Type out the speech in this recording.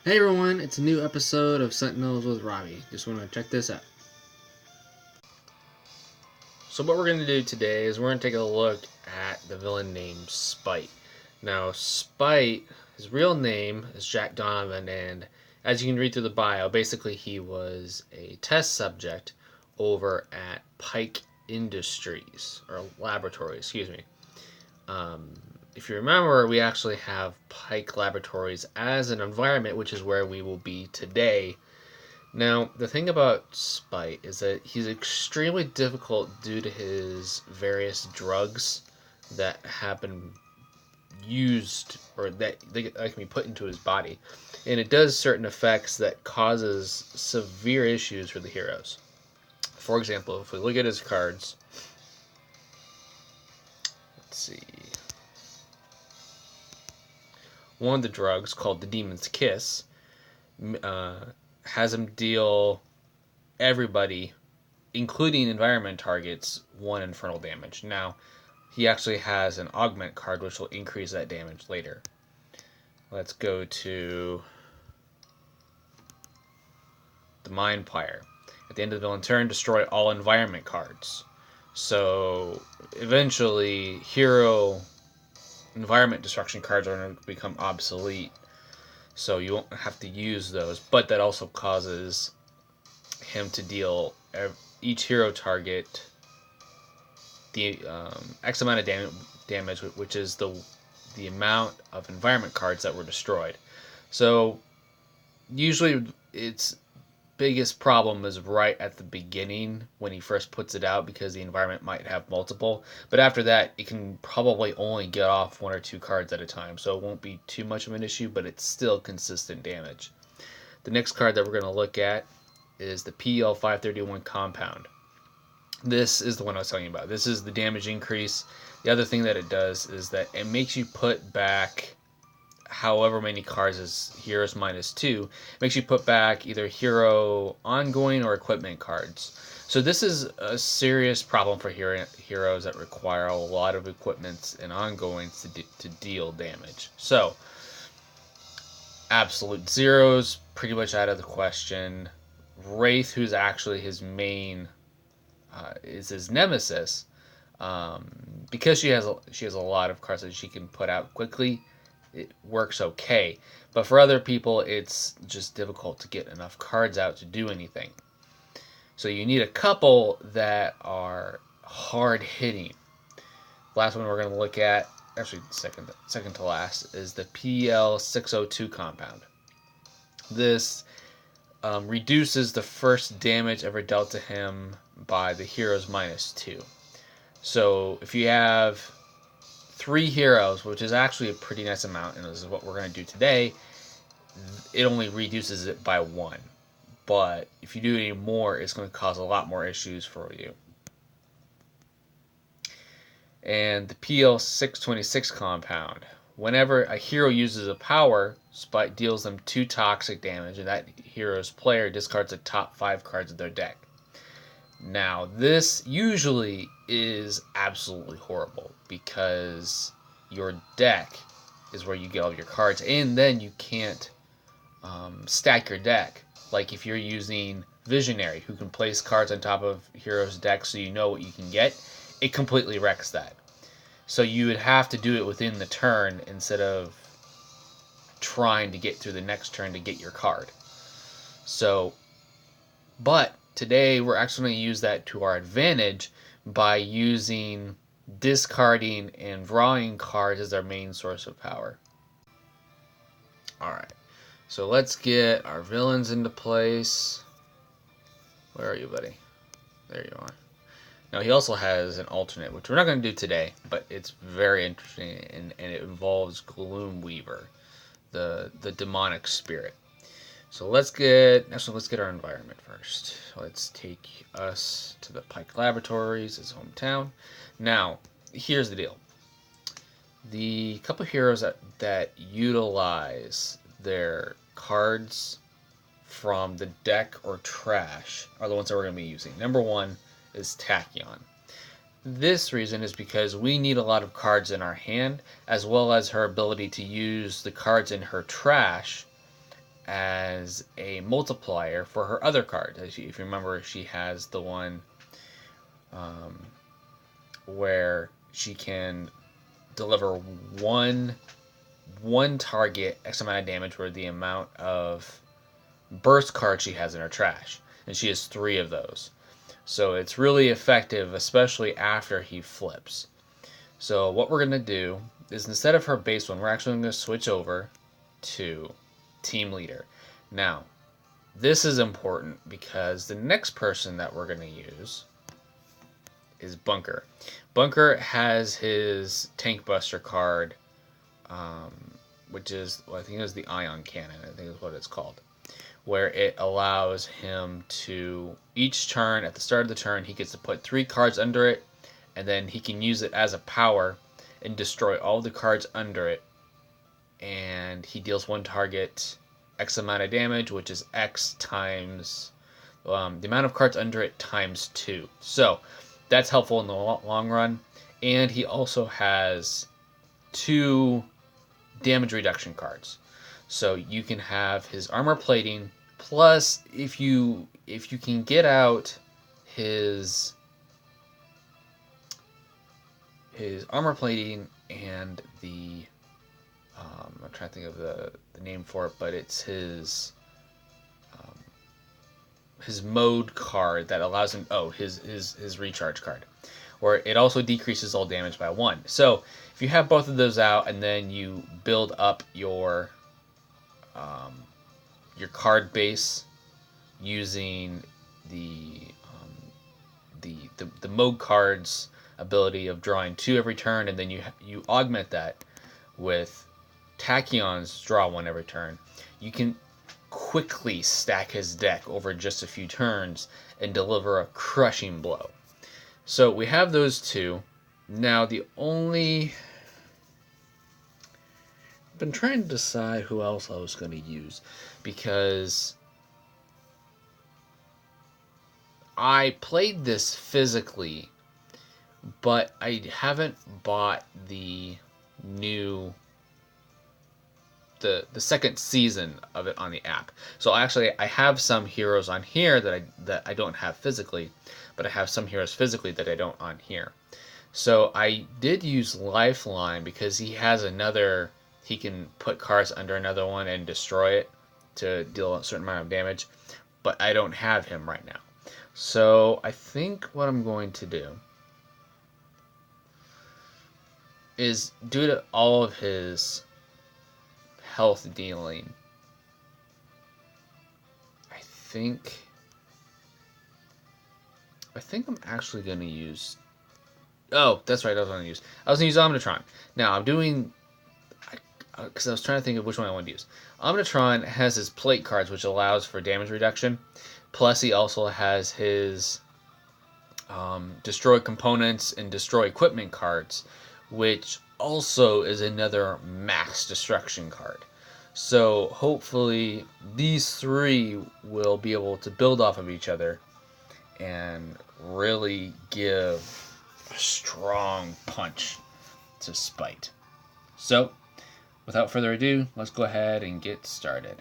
Hey everyone, it's a new episode of Sentinels with Robbie. Just want to check this out. So what we're going to do today is we're going to take a look at the villain named Spite. Now, Spite, his real name is Jack Donovan, and as you can read through the bio, basically he was a test subject over at Pike Industries, or Laboratories, excuse me. If you remember, we actually have Pike Laboratories as an environment, which is where we will be today. Now, the thing about Spite is that he's extremely difficult due to his various drugs that have been used or that can be put into his body. And it does certain effects that causes severe issues for the heroes. For example, if we look at his cards, let's see. One of the drugs, called the Demon's Kiss, has him deal everybody, including environment targets, 1 infernal damage. Now, he actually has an augment card which will increase that damage later. Let's go to the Mind Pyre. At the end of the villain turn, destroy all environment cards. So eventually, hero environment destruction cards are going to become obsolete, so you won't have to use those, but that also causes him to deal each hero target the X amount of damage, which is the amount of environment cards that were destroyed. So usually its biggest problem is right at the beginning when he first puts it out, because the environment might have multiple, but after that it can probably only get off 1 or 2 cards at a time, so it won't be too much of an issue, but it's still consistent damage. The next card that we're going to look at is the PL 531 Compound. This is the one I was talking about. This is the damage increase. The other thing that it does is that it makes you put back however many cards is heroes -2. It makes you put back either hero ongoing or equipment cards. So this is a serious problem for heroes that require a lot of equipments and ongoings to deal damage. So absolute zeros pretty much out of the question. Wraith, who's actually his main is his nemesis, because she has a lot of cards that she can put out quickly. It works okay, but for other people it's just difficult to get enough cards out to do anything. So you need a couple that are hard hitting. Last one we're going to look at, actually second to last, is the PL 602 Compound. This reduces the first damage ever dealt to him by the hero's -2. So if you have 3 heroes, which is actually a pretty nice amount, and this is what we're going to do today, it only reduces it by 1. But if you do any more, it's going to cause a lot more issues for you. And the PL 626 Compound. Whenever a hero uses a power, Spite deals them 2 toxic damage, and that hero's player discards the top 5 cards of their deck. Now, this usually is absolutely horrible, because your deck is where you get all your cards, and then you can't stack your deck. Like if you're using Visionary, who can place cards on top of heroes' decks so you know what you can get, it completely wrecks that. So you would have to do it within the turn instead of trying to get through the next turn to get your card. So, but today we're actually going to use that to our advantage by using discarding and drawing cards as our main source of power. Alright, so let's get our villains into place. Where are you, buddy? There you are. Now he also has an alternate, which we're not going to do today, but it's very interesting, and it involves Gloomweaver, the demonic spirit. So let's get our environment first. Let's take us to the Pike Laboratories, his hometown. Now, here's the deal. The couple heroes that utilize their cards from the deck or trash are the ones that we're going to be using. Number 1 is Tachyon. This reason is because we need a lot of cards in our hand, as well as her ability to use the cards in her trash as a multiplier for her other card. If you remember, she has the one where she can deliver one target X amount of damage for the amount of burst cards she has in her trash, and she has 3 of those. So it's really effective, especially after he flips. So what we're going to do is, instead of her base one, we're actually going to switch over to Team Leader. Now, this is important because the next person that we're going to use is Bunker. Bunker has his Tank Buster card, which is, well, I think it is the Ion Cannon, I think is what it's called, where it allows him to, each turn, at the start of the turn, he gets to put 3 cards under it, and then he can use it as a power and destroy all the cards under it, and he deals 1 target X amount of damage, which is X times the amount of cards under it times 2. So that's helpful in the long run. And he also has 2 damage reduction cards. So you can have his armor plating, plus if you can get out his armor plating and the I'm trying to think of the name for it, but it's his mode card that allows him, his recharge card, where it also decreases all damage by 1. So if you have both of those out, and then you build up your card base using the mode card's ability of drawing 2 every turn, and then you augment that with Tachyon's draw 1 every turn, you can quickly stack his deck over just a few turns and deliver a crushing blow. So we have those 2. Now I've been trying to decide who else I was going to use, because I played this physically, but I haven't bought the new the second season of it on the app. So actually, I have some heroes on here that I don't have physically, but I have some heroes physically that I don't on here. So I did use Lifeline because he has another. He can put cards under another one and destroy it to deal a certain amount of damage, but I don't have him right now. So I think what I'm going to do is, due to all of his health dealing, I think I'm actually going to use... Oh, that's right, I was going to use Omnitron. Now, I'm doing... Because I was trying to think of which one I want to use. Omnitron has his plate cards, which allows for damage reduction. Plus, he also has his destroy components and destroy equipment cards, which also is another max destruction card. So hopefully these 3 will be able to build off of each other and really give a strong punch to Spite. So without further ado, let's go ahead and get started.